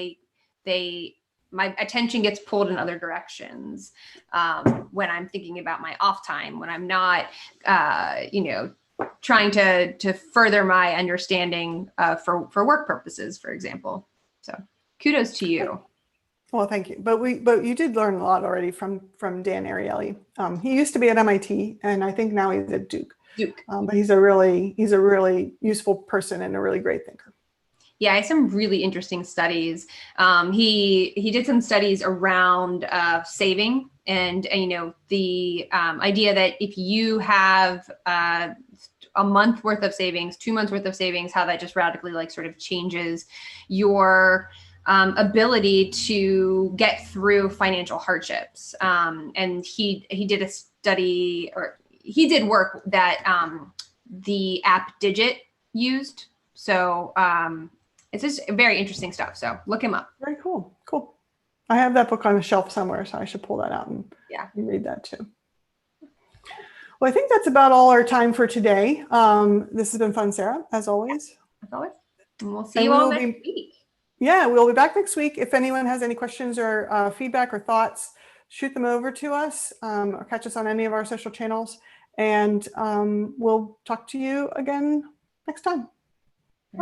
my attention gets pulled in other directions when I'm thinking about my off time, when I'm not, trying to further my understanding for work purposes, for example. So kudos to you. Well, thank you. But you did learn a lot already from Dan Ariely. He used to be at MIT, and I think now he's at Duke. But he's a really useful person and a really great thinker. Yeah, I have some really interesting studies. He did some studies around saving, and the idea that if you have a month worth of savings, 2 months worth of savings, how that just radically sort of changes your ability to get through financial hardships. And he did a study, or he did work that the app Digit used. So it's just very interesting stuff. So look him up. Very cool. Cool. I have that book on a shelf somewhere, so I should pull that out and read that too. Well, I think that's about all our time for today. This has been fun, Sarah, as always. As always. And we'll see you all next week. Yeah, we'll be back next week. If anyone has any questions or feedback or thoughts, shoot them over to us or catch us on any of our social channels. And we'll talk to you again next time.